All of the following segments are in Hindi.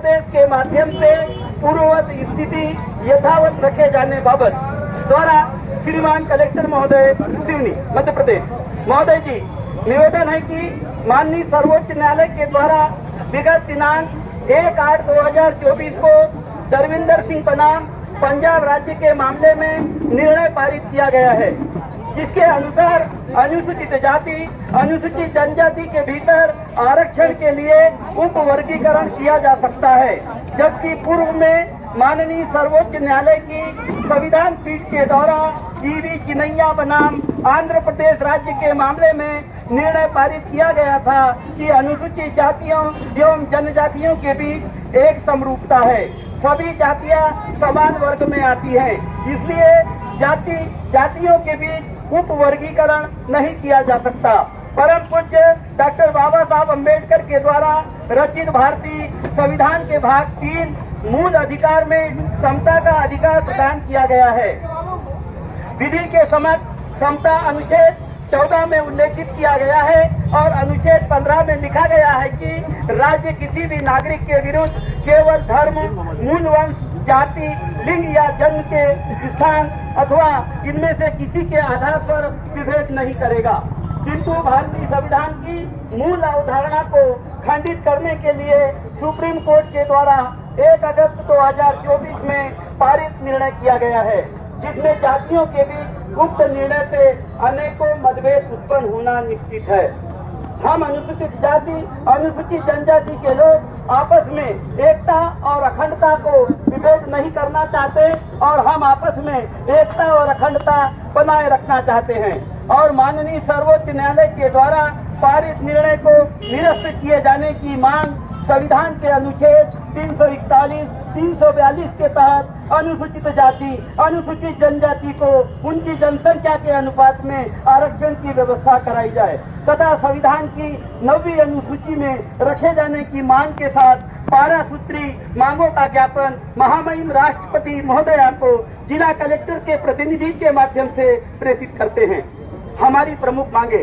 अध्यादेश के माध्यम से पूर्ववत स्थिति यथावत रखे जाने बाबत द्वारा श्रीमान कलेक्टर महोदय सिवनी मध्य प्रदेश महोदय जी निवेदन है कि माननीय सर्वोच्च न्यायालय के द्वारा विगत दिनांक 1/8/2024 को दरविंदर सिंह बनाम पंजाब राज्य के मामले में निर्णय पारित किया गया है, जिसके अनुसार अनुसूचित जाति अनुसूचित जनजाति के भीतर आरक्षण के लिए उप वर्गीकरण किया जा सकता है, जबकि पूर्व में माननीय सर्वोच्च न्यायालय की संविधान पीठ के द्वारा ईवी चिनैया बनाम आंध्र प्रदेश राज्य के मामले में निर्णय पारित किया गया था कि अनुसूचित जातियों एवं जनजातियों के बीच एक समरूपता है, सभी जातियां समान वर्ग में आती हैं, इसलिए जातियों के बीच उप वर्गीकरण नहीं किया जा सकता। परम पूज्य डॉक्टर बाबा साहब अम्बेडकर के द्वारा रचित भारतीय संविधान के भाग 3 मूल अधिकार में समता का अधिकार प्रदान किया गया है। विधि के समक्ष समता अनुच्छेद 14 में उल्लेखित किया गया है और अनुच्छेद 15 में लिखा गया है कि राज्य किसी भी नागरिक के विरुद्ध केवल धर्म, मूल वंश, जाति, लिंग या जन्म के स्थान अथवा इनमें से किसी के आधार पर विभेद नहीं करेगा, किंतु भारतीय संविधान की मूल अवधारणा को खंडित करने के लिए सुप्रीम कोर्ट के द्वारा 1 अगस्त 2024 में पारित निर्णय किया गया है, जिसमें जातियों के बीच उक्त निर्णय से अनेकों मतभेद उत्पन्न होना निश्चित है। हम अनुसूचित जाति अनुसूचित जनजाति के लोग आपस में एकता और अखंडता को विभेद नहीं करना चाहते और हम आपस में एकता और अखंडता बनाए रखना चाहते हैं और माननीय सर्वोच्च न्यायालय के द्वारा पारित निर्णय को निरस्त किए जाने की मांग संविधान के अनुच्छेद 341, 342 के तहत अनुसूचित जाति अनुसूचित जनजाति को उनकी जनसंख्या के अनुपात में आरक्षण की व्यवस्था कराई जाए तथा संविधान की 9वीं अनुसूची में रखे जाने की मांग के साथ 12 सूत्री मांगों का ज्ञापन महामहिम राष्ट्रपति महोदया को जिला कलेक्टर के प्रतिनिधि के माध्यम से प्रेषित करते हैं। हमारी प्रमुख मांगे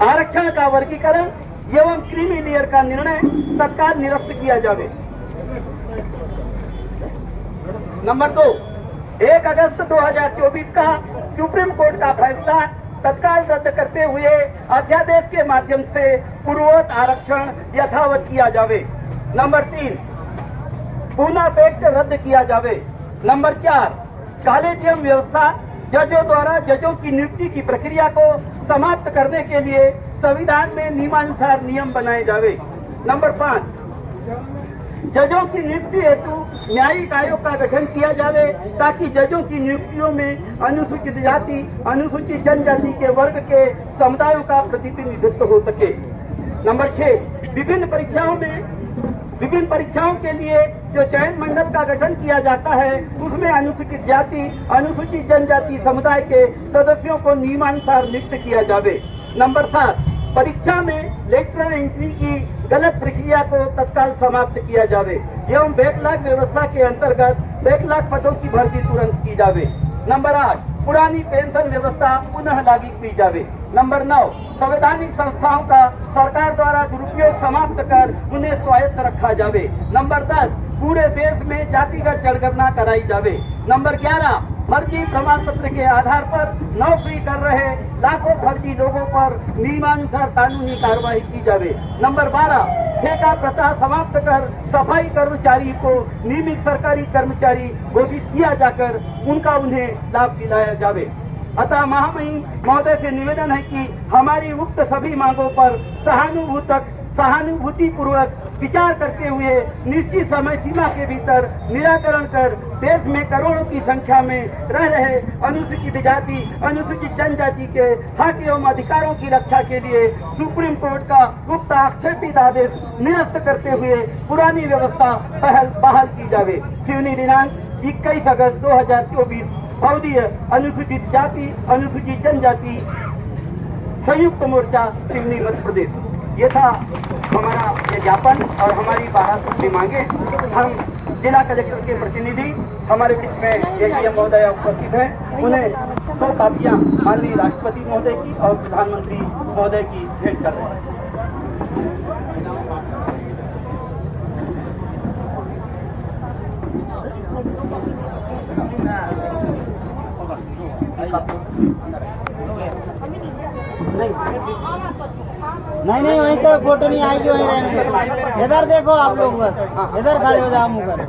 आरक्षण का वर्गीकरण एवं क्रीमी लेयर का निर्णय तत्काल निरस्त किया जावे। नंबर 2, 1 अगस्त 2024 का सुप्रीम कोर्ट का फैसला तत्काल रद्द करते हुए अध्यादेश के माध्यम से पूर्ववत आरक्षण यथावत किया जावे। नंबर 3, पुनः पेक्ट रद्द किया जावे। नंबर 4, कॉलेजियम व्यवस्था जजों द्वारा जजों की नियुक्ति की प्रक्रिया को समाप्त करने के लिए संविधान में नियमानुसार नियम बनाए जावे। नंबर 5, जजों की नियुक्ति हेतु न्यायिक आयोग का गठन किया जावे ताकि जजों की नियुक्तियों में अनुसूचित जाति अनुसूचित जनजाति के वर्ग के समुदायों का प्रतिनिधित्व हो सके। नंबर 6, विभिन्न परीक्षाओं के लिए जो चयन मंडल का गठन किया जाता है उसमें अनुसूचित जाति अनुसूचित जनजाति समुदाय के सदस्यों को नियमानुसार नियुक्त किया जावे। नंबर 7, परीक्षा में लेटरल एंट्री की गलत प्रक्रिया को तत्काल समाप्त किया जावे एवं बैकलॉग व्यवस्था के अंतर्गत बैकलॉग पदों की भर्ती तुरंत की जावे। नंबर 8, पुरानी पेंशन व्यवस्था पुनः लागू की जावे। नंबर 9, संवैधानिक संस्थाओं का सरकार द्वारा दुरुपयोग समाप्त कर उन्हें स्वायत्त रखा जावे। नंबर 10, पूरे देश में जातिगत जनगणना कराई जावे। नंबर 11, फर्जी प्रमाण पत्र के आधार पर नौकरी कर रहे लाखों फर्जी लोगों पर नियमानुसार कानूनी कार्रवाई की जावे। नंबर 12, ठेका प्रथा समाप्त कर सफाई कर्मचारी को नियमित सरकारी कर्मचारी घोषित किया जाकर उन्हें लाभ दिलाया जावे। अतः महामहिम महोदय से निवेदन है कि हमारी उक्त सभी मांगों पर सहानुभूति पूर्वक विचार करते हुए निश्चित समय सीमा के भीतर निराकरण कर देश में करोड़ों की संख्या में रह रहे अनुसूचित जाति अनुसूचित जनजाति के हक एवं अधिकारों की रक्षा के लिए सुप्रीम कोर्ट का उक्त आक्षेपित आदेश निरस्त करते हुए पुरानी व्यवस्था बहाल की जावे। सिवनी दिनांक 21 अगस्त 2024 बहुदीय अनुसूचित जाति अनुसूचित जनजाति संयुक्त मोर्चा सिवनी मध्य प्रदेश। ये था हमारा ये ज्ञापन और हमारी 12 सूत्री मांगे। हम जिला कलेक्टर के प्रतिनिधि हमारे बीच में एडीएम महोदय उपस्थित हैं, उन्हें 2 कापियां माननीय राष्ट्रपति महोदय की और प्रधानमंत्री महोदय की भेंट कर रहे हैं। नहीं नहीं, वहीं तो फोटो नहीं आएगी, वहीं रहने दो। इधर देखो आप लोग, बस इधर खड़े हो जाओ मुँह कर।